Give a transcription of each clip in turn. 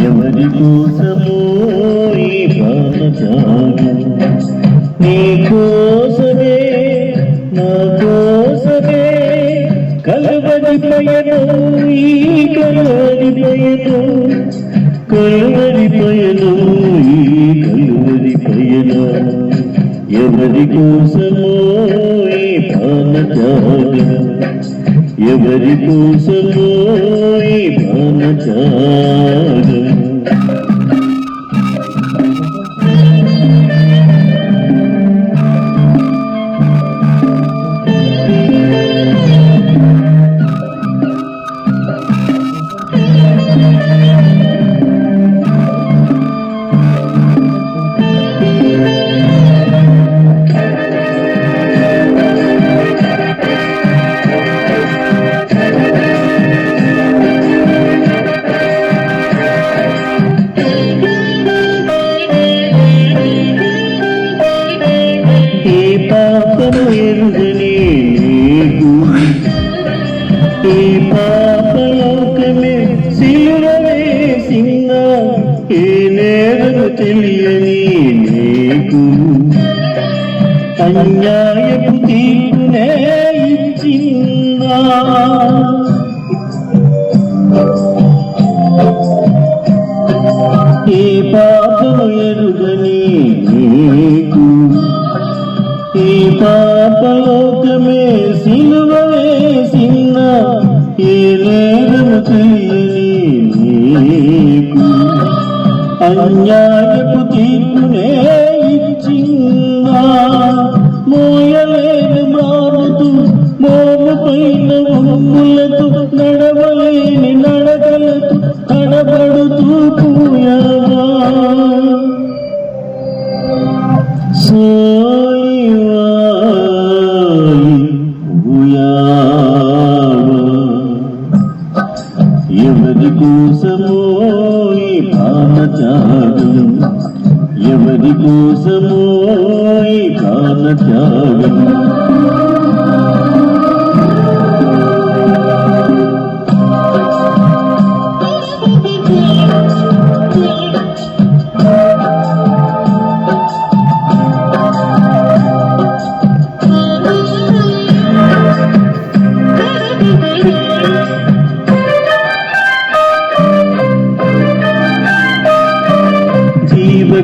ఎవరి కోసమో ఈ ప్రాణత్యాగం, నీ కోసమే నా కోసమే కలవరి పయనం, ఈ కలవరి పయనం, కలవరి పయనం, ఈ కలవరి పయనం. ఎవరి కోసమో ఈ ప్రాణత్యాగం, ఎవరి కోసమో ఈ ప్రాణత్యాగం. ఈ పాపలోకమే సిలువ వేసిన ఏ నేరము తెలియని నీకు అన్యాయపు తీర్పునే ఇచ్చిందా. ఈ పాపము ఎరుగని నీకు ఈ పాపలోకమే సిలువ వేసిన ఏ నేరము తెలియని నీకు అన్యాయపు తీర్పునే ఇచ్చిందా. మోయలేని మ్రానుతూ మోము పైన ఉమ్ములతో నడవలేని నడకలతో తడబడుతూ పోయావా. ఎవరి కోసమో ఈ ప్రాణత్యాగం, ఎవరి కోసమో ఈ ప్రాణత్యాగం.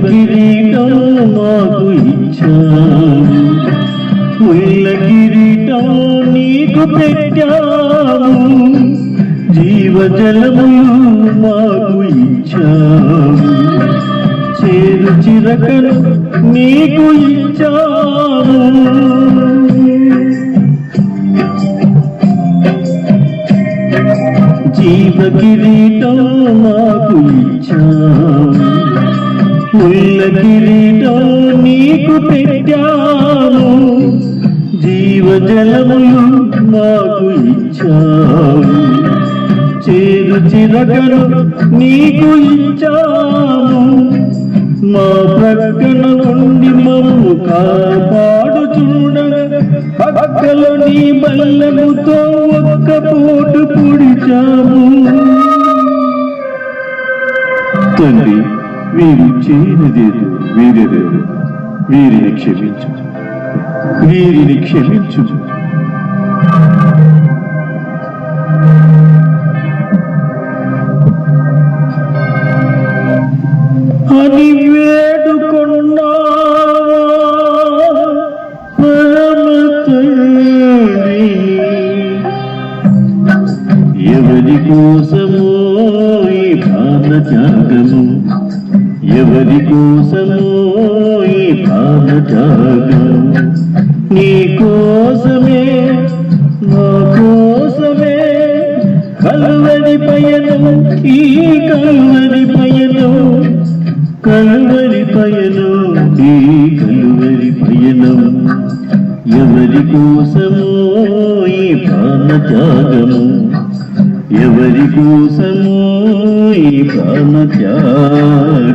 కిరీటం మాకు ఇచ్చావు, ముళ్ళ కిరీటం నీకు పెట్టావు, జీవజలములు మాకు ఇచ్చావు, చేరు చిరకను నీకు ఇచ్చావు. జీవ కిరీటం మాకు ఇచ్చావు, ముళ్ళ కిరీటం నీకు పెట్టాను, జీవజలములు మాకు ఇచ్చావు, చేరు చిరకను నీకు ఇచ్చాము. మా ప్రక్కన నుండి మమ్ము కాపాడుచుండగా పక్కలో నీ బల్లెముతో ఒక్క పోటు పొడిచాము. తండ్రి, వీరు చేయనిదేదో వీరెవరు, వీరిని క్షమించు, వీరిని క్షమించు. అని వేడుకున్నా పరమ తండ్రి, ఎవరి కోసమో ఈ ప్రాణత్యాగము, ఎవరి కోసమో ఈ ప్రాణత్యాగం. నీ కోసమే నా కోసమే కల్వరి పయనం, ఈ కల్వరి పయనం, కల్వరి పయనం, ఈ కల్వరి పయనం. ఎవరి కోసమో ఈ ప్రాణత్యాగము, ఎవరి కోసమో ఈ ప్రాణత్యాగం.